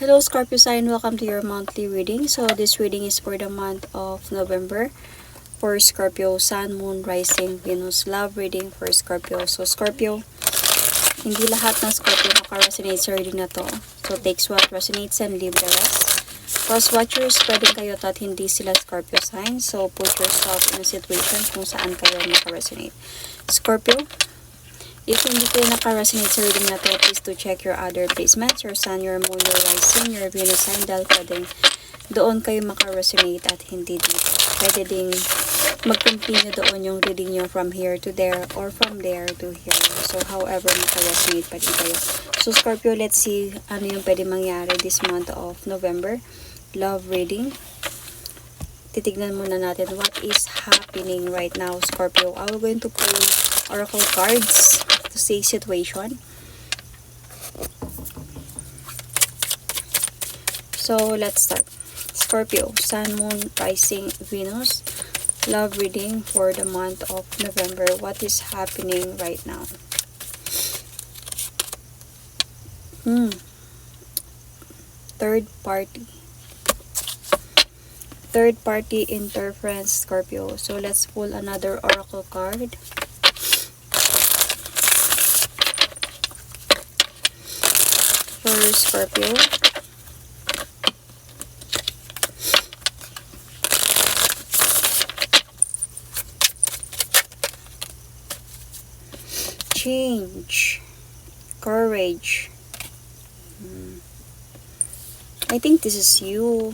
Hello Scorpio sign, welcome to your monthly reading. So this reading is for the month of November for Scorpio, Sun, Moon, Rising, Venus. Love reading for Scorpio. So Scorpio, hindi lahat ng Scorpio maka-resonate sa reading na to. So takes what resonates and leave the rest. Cross watchers, pwedeng kayo at hindi sila Scorpio sign. So put yourself in a situation kung saan kayo maka-resonate. Scorpio, if hindi kayo naka-resonate sa reading na to, please to check your other placements, your sun, your moon, your rising, your Venus sign, dahil pwedeng doon kayo maka-resonate at hindi dito. Pwede ding mag-continue doon yung reading nyo from here to there or from there to here. So, however maka-resonate pa din kayo. So, Scorpio, let's see ano yung pwede mangyari this month of November. Love reading. Titignan muna natin what is happening right now, Scorpio. I'm going to pull oracle cards to say situation. So let's start. Scorpio, Sun, Moon, Rising, Venus. Love reading for the month of November. What is happening right now? Third party. Third party interference, Scorpio. So let's pull another oracle card. For Scorpio. Change. Courage. I think this is you.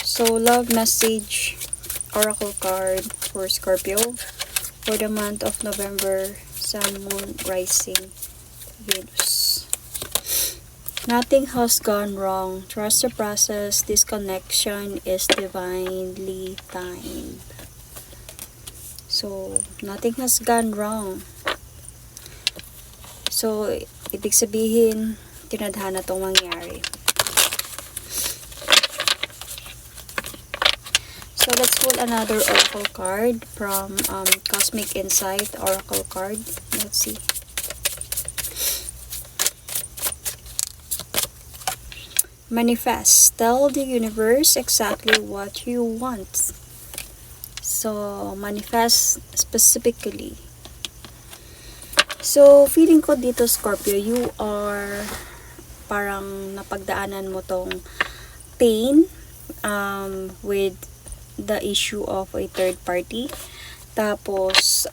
So, love message, oracle card for Scorpio for the month of November, Sun, Moon, Rising, Venus. Nothing has gone wrong. Trust the process. This connection is divinely timed. So, nothing has gone wrong. So, ibig sabihin, tinadhana tong mangyari. So, let's pull another oracle card from Cosmic Insight oracle card. Let's see. Manifest. Tell the universe exactly what you want. So, manifest specifically. So, feeling ko dito, Scorpio, you are parang napagdaanan mo tong pain with the issue of a third party. Tapos,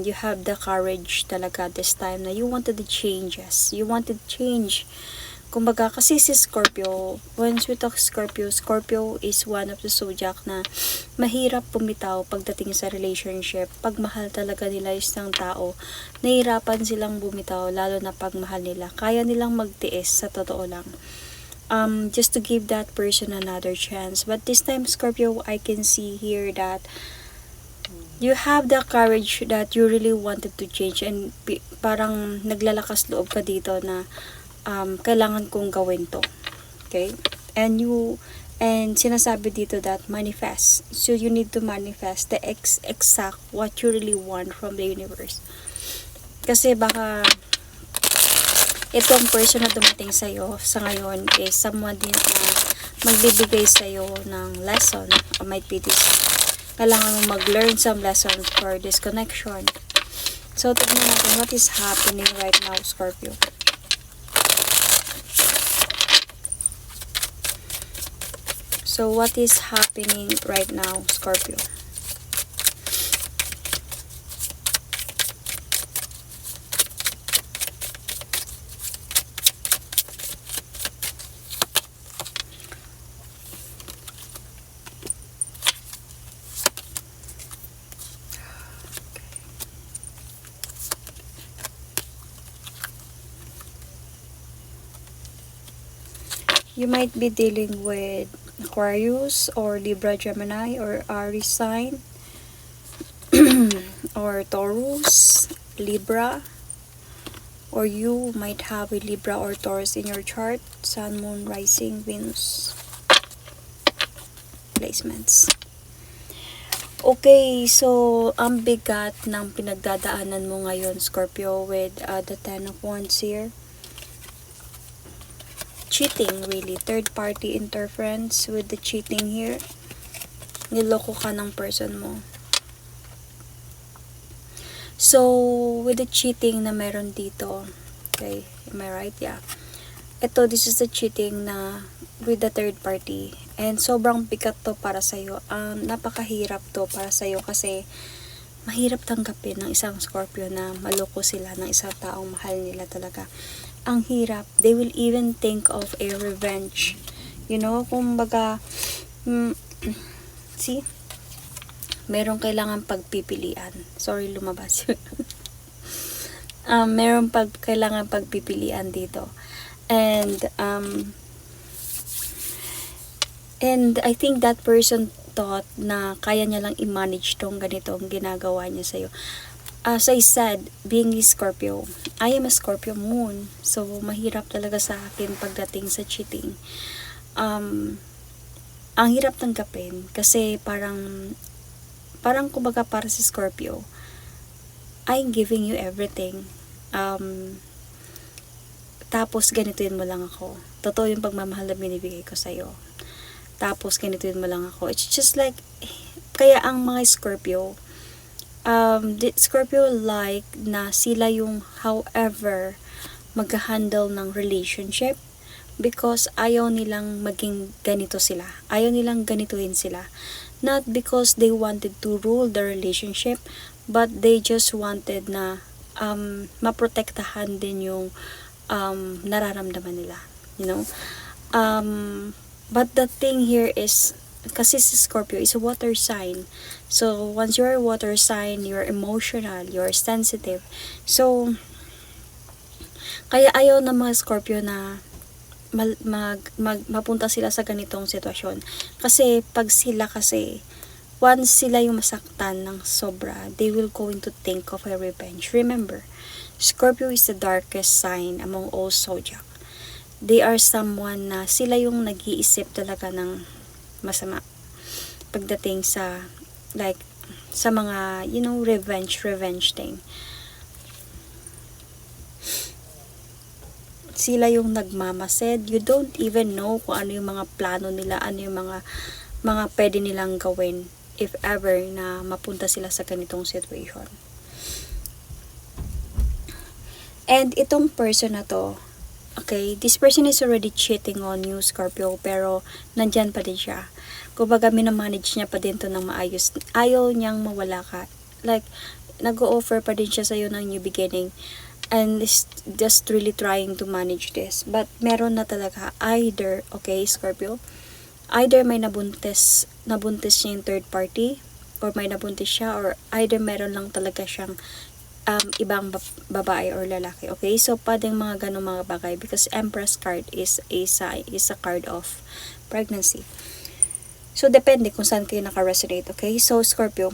you have the courage talaga this time na you wanted the changes. You wanted change. Kumbaga, kasi si Scorpio, once we talk Scorpio, Scorpio is one of the zodiac na mahirap bumitaw pagdating sa relationship. Pag mahal talaga nila isang tao, nahirapan silang bumitaw, lalo na pag mahal nila. Kaya nilang magtiis, sa totoo lang. Just to give that person another chance. But this time, Scorpio, I can see here that you have the courage that you really wanted to change, and parang naglalakas loob ka dito na kailangan kong gawin to. Okay? And sinasabi dito that manifest. So you need to manifest the exact what you really want from the universe. Kasi baka itong person na dumating sa'yo sa ngayon is someone din na magbibigay sa'yo ng lesson. Or might be this, kailangan mo mag-learn some lessons for this connection. So tignan natin what is happening right now, Scorpio. So, what is happening right now, Scorpio? You might be dealing with Aquarius or Libra, Gemini or Aries sign or Taurus, Libra, or you might have a Libra or Taurus in your chart, Sun, Moon, Rising, Venus placements. Okay, so ang bigat ng pinagdadaanan mo ngayon, Scorpio, with the Ten of Wands here. cheating, really. Third party interference with the cheating here. Niloko ka ng person mo. So, with the cheating na meron dito, okay, am I right? Yeah. Ito, this is the cheating na with the third party. And sobrang bigat to para sa'yo. Napakahirap to para sa'yo kasi mahirap tanggapin ng isang Scorpio na maloko sila ng isang taong mahal nila talaga. Ang hirap. They will even think of a revenge. You know, kumbaga, see? Meron kailangan pagpipilian. Sorry, lumabas yun. Meron kailangan pagpipilian dito. And I think that person thought na kaya niya lang i-manage tong ganitong ginagawa niya sa'yo. As I said, being a Scorpio, I am a Scorpio moon. So, mahirap talaga sa akin pagdating sa cheating. Ang hirap tanggapin kasi parang kumbaga para si Scorpio, I'm giving you everything. Tapos ganituin mo lang ako. Totoo yung pagmamahal na binibigay ko sa'yo. Tapos ganituin mo lang ako. It's just like, kaya ang mga Scorpio, the Scorpio like na sila yung however mag-handle ng relationship because ayaw nilang maging ganito sila. Ayaw nilang ganituhin sila. Not because they wanted to rule the relationship, but they just wanted na maprotektahan din yung nararamdaman nila, you know. But the thing here is, kasi si Scorpio is a water sign. So, once you're a water sign, you're emotional, you're sensitive. So, kaya ayaw ng mga Scorpio na mapunta sila sa ganitong sitwasyon. Kasi, pag sila kasi, once sila yung masaktan ng sobra, they will going to think of a revenge. Remember, Scorpio is the darkest sign among all zodiac. They are someone na sila yung nag-iisip talaga ng masama pagdating sa like sa mga revenge thing. Sila yung nagmamasid. You don't even know kung ano yung mga plano nila, ano yung mga pwede nilang gawin if ever na mapunta sila sa ganitong situation. And itong person na to, okay, this person is already cheating on you, Scorpio, pero nandyan pa din siya. Kumbaga, minamanage niya pa din to ng maayos. Ayaw niyang mawala ka. Like, nag-o-offer pa din siya sa'yo ng new beginning. And is just really trying to manage this. But meron na talaga either, okay, Scorpio, either may nabuntis niya yung third party, or may nabuntis siya, or either meron lang talaga siyang ibang babae or lalaki. Okay, so pwedeng mga ganong mga bagay because Empress card is a card of pregnancy. So depende kung saan kayo naka-resonate. Okay, so Scorpio,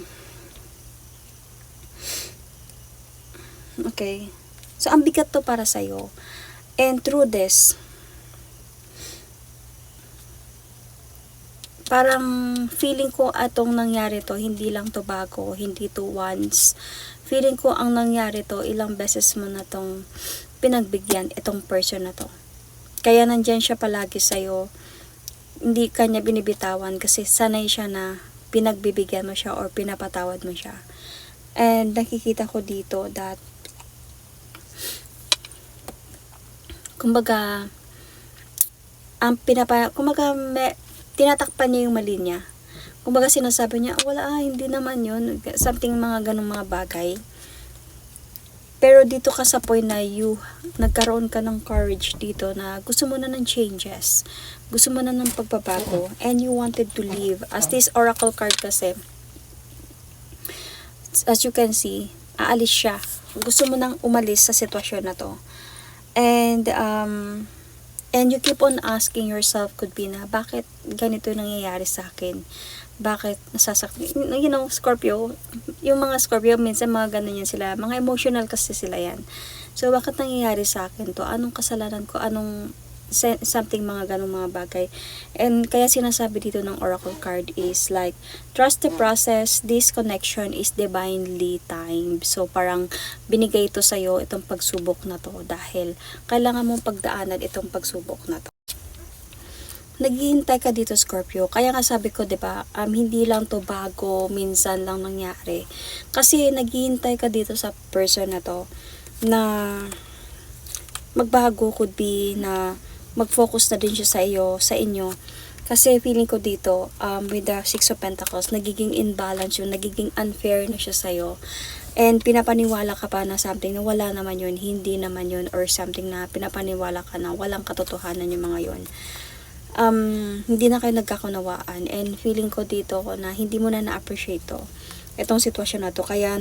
okay, so ang bigat to para sa'yo, and through this parang feeling ko atong nangyari to, hindi lang to bago, hindi to once. Feeling ko ang nangyari to, ilang beses mo na tong pinagbigyan itong person na to. Kaya nandyan siya palagi sa'yo. Hindi kanya binibitawan kasi sanay siya na pinagbibigyan mo siya or pinapatawad mo siya. And nakikita ko dito that kumbaga tinatakpan niya yung mali niya. Kumbaga sinasabi niya, wala hindi naman yun. Something mga ganong mga bagay. Pero dito ka sa point na nagkaroon ka ng courage dito na gusto mo na ng changes. Gusto mo na ng pagbabago. And you wanted to leave. As this oracle card kasi, as you can see, aalis siya. Gusto mo nang umalis sa sitwasyon na to. And you keep on asking yourself, could be na, bakit ganito nangyayari sa akin? Bakit nasasaktan? You know, Scorpio, yung mga Scorpio, minsan mga ganun yan sila. Mga emotional kasi sila yan. So, bakit nangyayari sa akin to? Anong kasalanan ko? Anong something mga ganung mga bagay? And kaya sinasabi dito ng oracle card is like, trust the process, this connection is divinely timed. So, parang binigay ito sa'yo, itong pagsubok na to, dahil kailangan mong pagdaanan itong pagsubok na to. naghihintay ka dito, Scorpio. Kaya nga sabi ko, 'di ba, hindi lang to bago, minsan lang nangyari. Kasi naghihintay ka dito sa person na to na magbago, could be na mag-focus na din siya sa inyo. Kasi feeling ko dito, with the Six of Pentacles, nagiging imbalance yun, nagiging unfair na siya sa'yo. And pinapaniwala ka pa na something na wala naman yun, hindi naman yun, or something na pinapaniwala ka na walang katotohanan yung mga yun. Hindi na kayo nagkakunawaan, and feeling ko dito na hindi mo na na-appreciate to, itong sitwasyon na to. Kaya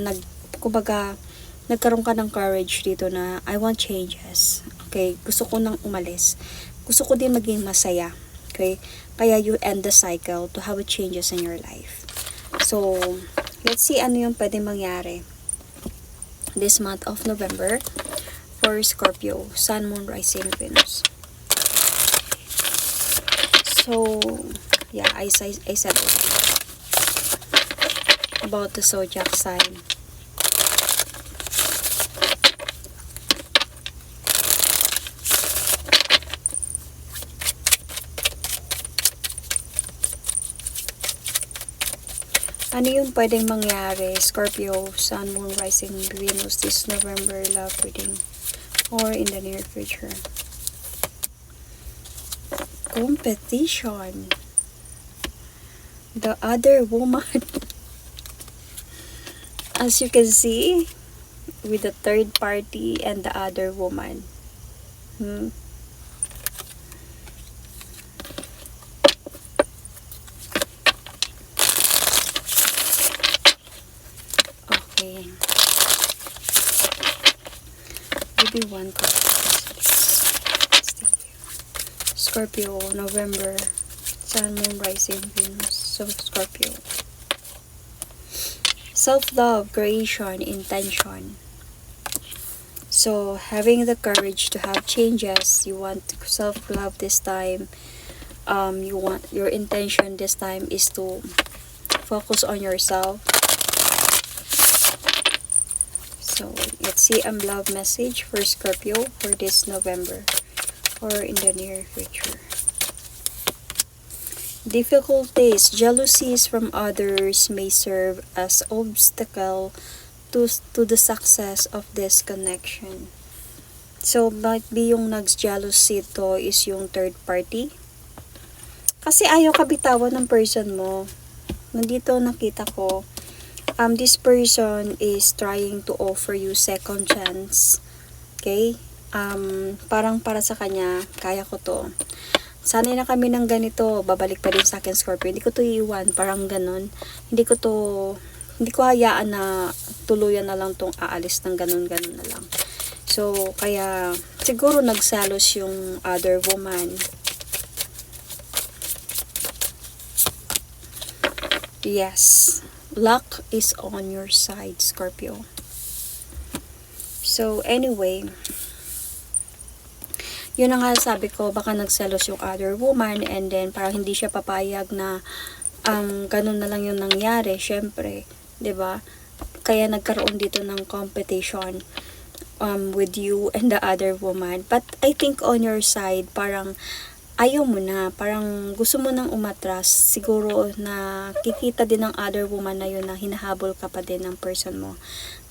kumbaga, nagkaroon ka ng courage dito na I want changes. Okay, gusto ko nang umalis. Gusto ko din maging masaya. Okay, kaya you end the cycle to have changes in your life. So, let's see ano yung pwedeng mangyari this month of November for Scorpio, Sun, Moon, Rising, Venus. So, yeah, I said already about the zodiac sign. Ano yung pwedeng mangyari, Scorpio, Sun, Moon, Rising, Venus this November love reading or in the near future? Competition. The other woman. As you can see, with the third party and the other woman. Okay. Maybe one card. Scorpio, November, Sun, Moon, Rising, Venus. So, Scorpio. Self-love, creation, intention. So, having the courage to have changes. You want self-love this time. You want, your intention this time is to focus on yourself. So, let's see a love message for Scorpio for this November or in the near future. Difficulties, jealousies from others may serve as obstacle to the success of this connection. So, might be yung nag-jealousy to is yung third party. Kasi ayaw kabitawan ng person mo. Nandito nakita ko, this person is trying to offer you second chance. Okay? Parang para sa kanya, kaya ko to. Sanay na kami ng ganito, babalik pa din sa akin, Scorpio. Hindi ko to iiwan, parang ganon. Hindi ko hayaan na tuluyan na lang tong aalis ng ganon na lang. So, kaya siguro nagsalos yung other woman. Yes. Luck is on your side, Scorpio. So, anyway, yun ang nga sabi ko, baka nagselos yung other woman and then parang hindi siya papayag na ganun na lang yung nangyari, syempre, 'di ba? Kaya nagkaroon dito ng competition with you and the other woman. But I think on your side, parang ayaw mo na, parang gusto mo nang umatras, siguro na kikita din ng other woman na yun na hinahabol ka pa din ng person mo.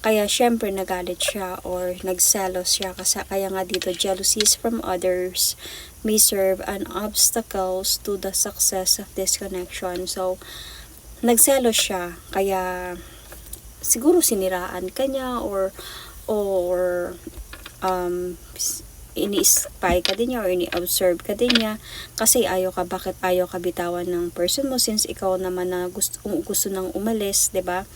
Kaya syempre nagalit siya or nagselos siya, kasi kaya nga dito jealousies from others may serve an obstacles to the success of this connection. So, nagselos siya, kaya siguro siniraan ka niya or ini-spy ka din niya or ini-observe ka din niya kasi bakit ayaw ka bitawan ng person mo since ikaw naman na gusto nang umalis, 'di ba?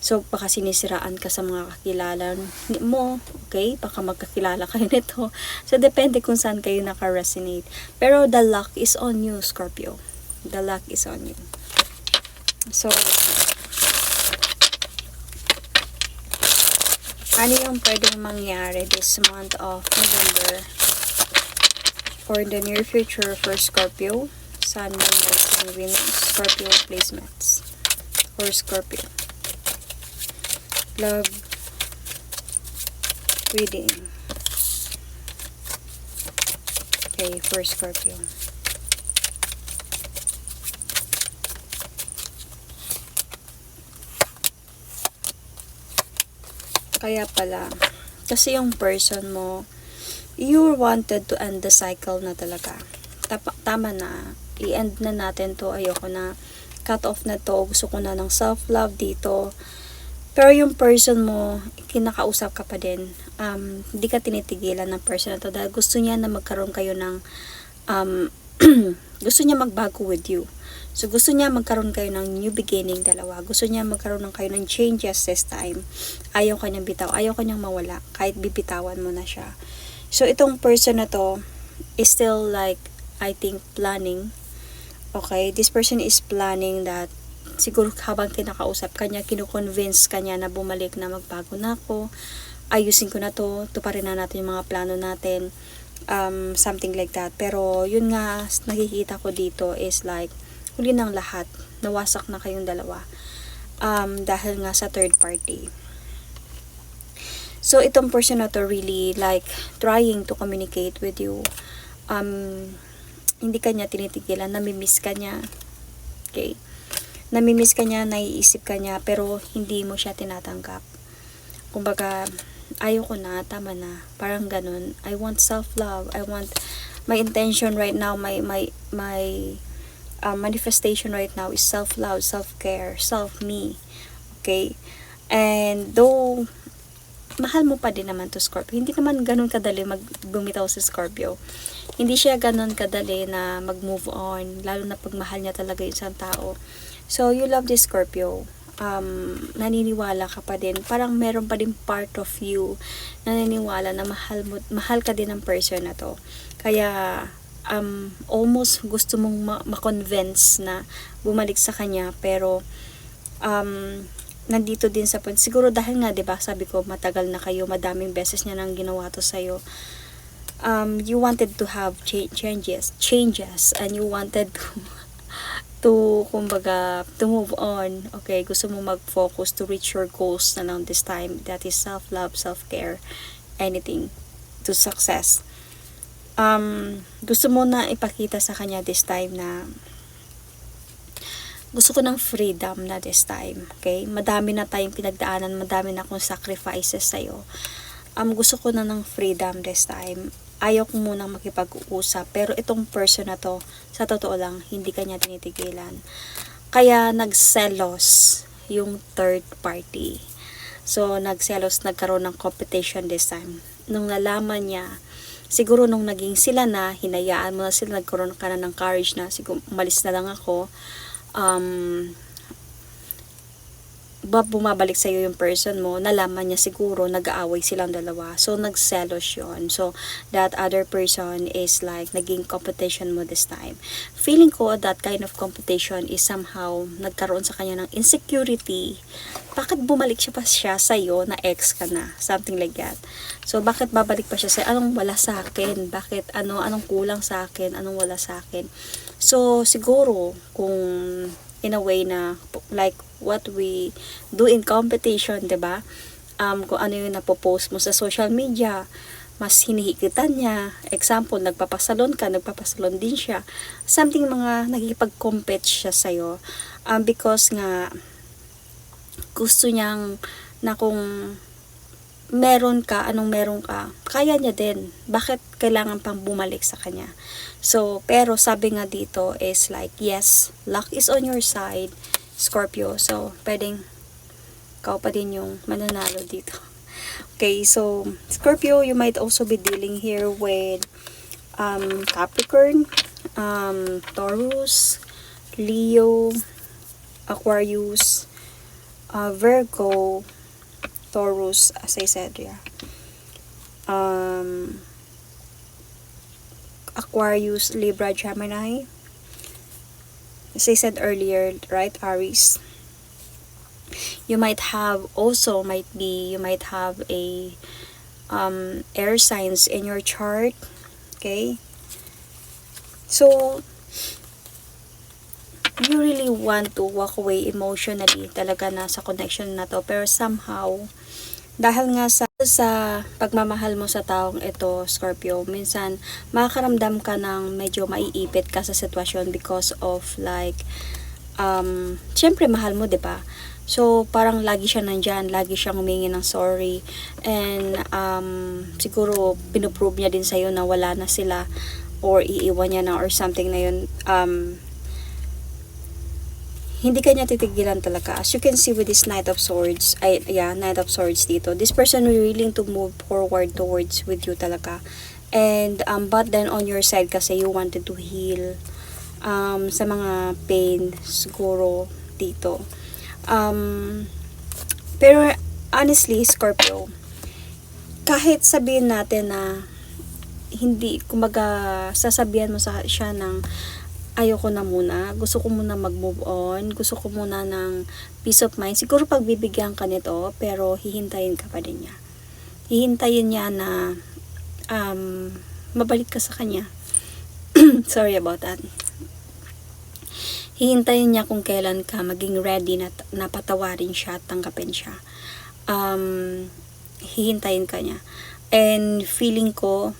So baka sinisiraan ka sa mga kakilala mo, okay? Baka magkakilala kayo nito. So depende kung saan kayo naka-resonate. Pero the luck is on you, Scorpio. The luck is on you. So ano yung pwedeng mangyari this month of November or in the near future for Scorpio, Sun, Moon, Rising, Venus, Scorpio placements for Scorpio? Love reading. Okay, for Scorpio. kaya pala. Kasi yung person mo, you wanted to end the cycle na talaga. Tama na. I-end na natin to. Ayoko na. Cut off na to. Gusto ko na ng self-love dito. Pero yung person mo, kinakausap ka pa din. Hindi ka tinitigilan ng person na to. Dahil gusto niya na magkaroon kayo ng gusto niya magbago with you. So, gusto niya magkaroon kayo ng new beginning, dalawa. Gusto niya magkaroon ng kayo ng changes this time. Ayaw kanyang bitaw. Ayaw kanyang mawala. Kahit bibitawan mo na siya. So, itong person na to is still like, I think, planning. Okay? This person is planning that siguro habang kinakausap kanya, kinukonvince kanya na bumalik na magbago na ako. Ayusin ko na to. Tuparin na natin yung mga plano natin. Something like that. Pero, yun nga, nakikita ko dito is like, huli ng lahat, nawasak na kayong dalawa. Dahil nga sa third party. So, itong person na to really like trying to communicate with you. Hindi kanya tinitigilan, namimiss ka niya. Okay? Namimiss ka niya, naiisip ka niya, pero hindi mo siya tinatanggap. Kumbaga, ayoko na, tama na. Parang ganun. I want self-love. I want, my intention right now, my manifestation right now is self-love, self-care, self-me. Okay? And though, mahal mo pa din naman to Scorpio. Hindi naman ganun kadali bumitaw si Scorpio. Hindi siya ganun kadali na mag-move on. Lalo na pag mahal niya talaga yung isang tao. So, you love this Scorpio. Naniniwala ka pa din. Parang meron pa din part of you na naniniwala na mahal ka din ng person na to. Kaya, almost gusto mong ma-convince na bumalik sa kanya, pero nandito din sa point, siguro dahil nga 'di ba sabi ko matagal na kayo, madaming beses niya nang ginawa to sa'yo. You wanted to have changes and you wanted to kumbaga to move on. Okay, gusto mo mag-focus to reach your goals na lang this time, that is self-love, self-care, anything to success. Gusto mo na ipakita sa kanya this time na gusto ko ng freedom na this time. Okay? Madami na tayong pinagdaanan, madami na akong sacrifices sa'yo. Gusto ko na ng freedom this time. Ayaw ko munang makipag-uusap. Pero itong person na to, sa totoo lang, hindi kanya tinitigilan. Kaya nagselos yung third party. So, nagkaroon ng competition this time. Nung nalaman niya, siguro nung naging sila na, hinayaan mo na sila, nagkaroon ka na ng courage na, siguro umalis na lang ako, bumabalik sa'yo yung person mo, nalaman niya siguro, nag-aaway silang dalawa. So, nagselos yun. So, that other person is like, naging competition mo this time. Feeling ko, that kind of competition is somehow, nagkaroon sa kanya ng insecurity. Bakit bumalik siya sa'yo na ex ka na? Something like that. So, bakit babalik pa siya sa'yo? Anong wala sa akin? Bakit? Anong kulang sa akin? Anong wala sa akin? So, siguro, kung in a way na like what we do in competition, 'di ba? Kung ano yung napopost mo sa social media, mas hinihikitan niya. Example, nagpapasalon ka, nagpapasalon din siya. Something mga nagkikipag-compete siya sa'yo. Because nga, gusto niyang na kung meron ka, anong meron ka, kaya niya din. Bakit kailangan pang bumalik sa kanya? So, pero sabi nga dito is like, yes, luck is on your side, Scorpio. So, pwedeng ikaw pa din yung mananalo dito. Okay, so, Scorpio, you might also be dealing here with Capricorn, Taurus, Leo, Aquarius, Virgo, Taurus, as I said, yeah. Aquarius, Libra, Gemini. As I said earlier, right, Aries. You might have a air signs in your chart. Okay? So, you really want to walk away emotionally talaga na sa connection na to, pero somehow dahil nga sa pagmamahal mo sa taong ito, Scorpio, minsan makakaramdam ka ng medyo maiipit ka sa sitwasyon because of like syempre mahal mo, 'di ba? So, parang lagi siya nandyan, lagi siyang humingi ng sorry. And, siguro, pinuprove niya din sa'yo na wala na sila or iiwan niya na or something na yun. Hindi kanya titigilan talaga. As you can see with this Knight of Swords, Knight of Swords dito, this person will willing to move forward towards with you talaga. And, but then on your side kasi you wanted to heal sa mga pain siguro dito. Pero honestly, Scorpio, kahit sabihin natin na hindi, kumbaga, sasabihan mo siya ng ayoko na muna, gusto ko muna mag-move on, gusto ko muna ng peace of mind, siguro pagbibigyan ka nito, pero hihintayin ka pa din niya. Hihintayin niya na mabalik ka sa kanya. Sorry about that. Hihintayin niya kung kailan ka maging ready na patawarin siya at tanggapin siya. Hihintayin ka niya. And feeling ko,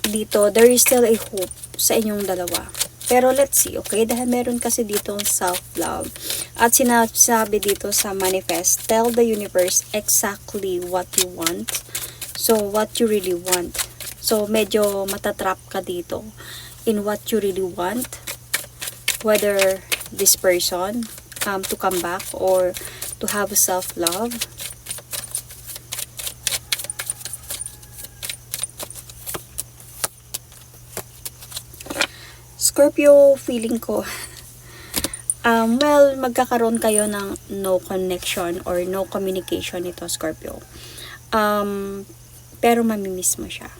dito, there is still a hope sa inyong dalawa. Pero let's see, okay? Dahil meron kasi dito self-love. At sinasabi dito sa manifest, tell the universe exactly what you want. So, what you really want. So, medyo matatrap ka dito in what you really want. Whether this person to come back or to have self-love. Scorpio, feeling ko, well, magkakaroon kayo ng no connection or no communication ito, Scorpio. Pero mamimiss mo siya.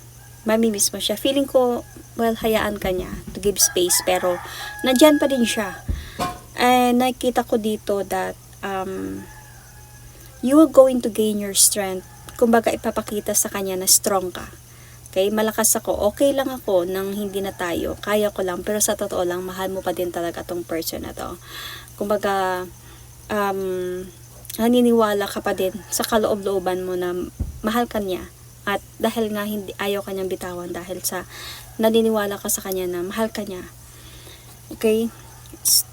Mamimiss mo siya. Feeling ko, well, hayaan ka niya to give space, pero nandyan pa din siya. And nakita ko dito that you are going to gain your strength. Kumbaga, ipapakita sa kanya na strong ka. Okay, malakas ako, okay lang ako nang hindi na tayo, kaya ko lang, pero sa totoo lang, mahal mo pa din talaga tong person na to. Kumbaga, naniniwala ka pa din sa kaloob-looban mo na mahal ka niya, at dahil nga hindi, ayaw ka niyang bitawan dahil sa naniniwala ka sa kanya na mahal ka niya. Okay,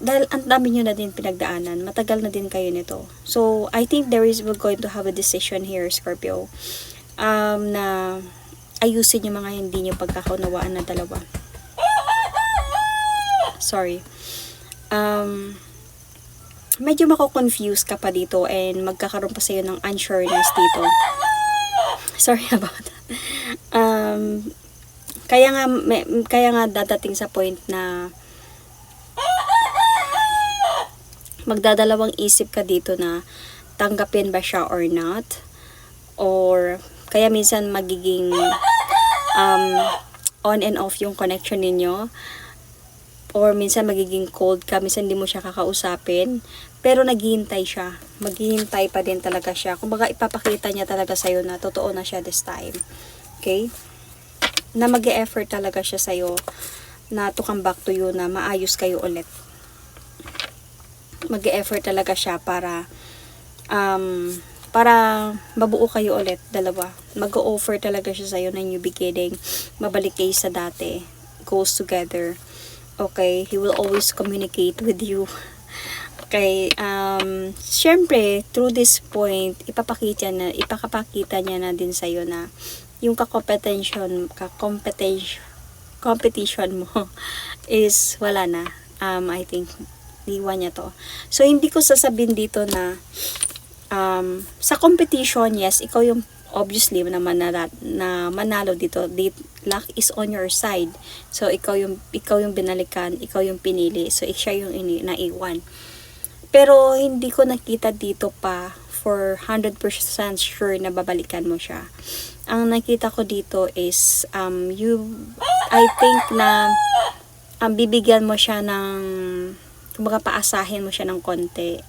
dahil ang dami nyo na din pinagdaanan, matagal na din kayo nito. So, I think we're going to have a decision here, Scorpio, na ayusin yung mga hindi nyo pagkakaunawaan na dalawa. Sorry. Medyo mako-confuse ka pa dito and magkakaroon pa sa'yo ng unsureness dito. Sorry about that. Kaya nga dadating sa point na magdadalawang isip ka dito na tanggapin ba siya or not. Or kaya minsan magiging on and off yung connection ninyo. Or minsan magiging cold ka, minsan hindi mo siya kakausapin. Pero naghihintay siya. Maghihintay pa din talaga siya. Kumbaga ipapakita niya talaga sa'yo na totoo na siya this time. Okay? Na mag-e-effort talaga siya sa'yo na to come back to you, na maayos kayo ulit. Mag-e-effort talaga siya para mabuo kayo ulit, dalawa. Mag-o-offer talaga siya sa'yo na new beginning. Mabalik kayo sa dati. Goes together. Okay? He will always communicate with you. Okay? Syempre, through this point, ipapakita niya na din sa'yo na yung competition mo is wala na. I think, iwan niya to. So, hindi ko sasabihin dito na sa competition, yes, ikaw yung obviously na manalo dito. Luck is on your side. So, ikaw yung binalikan, ikaw yung pinili. So, siya yung naiwan. Pero, hindi ko nakita dito pa for 100% sure na babalikan mo siya. Ang nakita ko dito is, I think na bibigyan mo siya ng, kumbaga paasahin mo siya ng konti.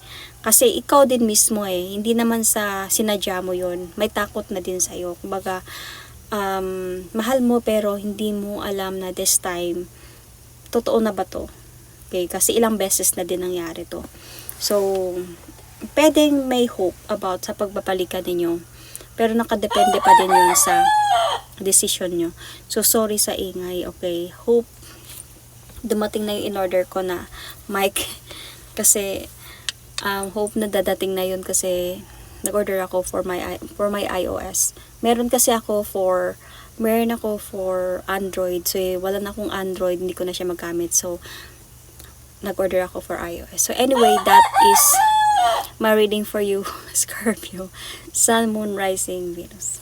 Kasi ikaw din mismo hindi naman sa sinadya mo yon, may takot na din sa'yo. Kumbaga, mahal mo pero hindi mo alam na this time, totoo na ba to? Okay, kasi ilang beses na din nangyari to. So, pwedeng may hope about sa pagbabalikan ninyo. Pero nakadepende pa din yun sa decision nyo. So, sorry sa ingay, okay? Hope dumating na yung in-order ko na mic. Kasi, hope na dadating na yun kasi nag-order ako for my iOS. Meron ako for Android. So, wala na akong Android, hindi ko na siya magamit. So, nag-order ako for iOS. So, anyway, that is my reading for you, Scorpio. Sun, Moon, Rising, Venus.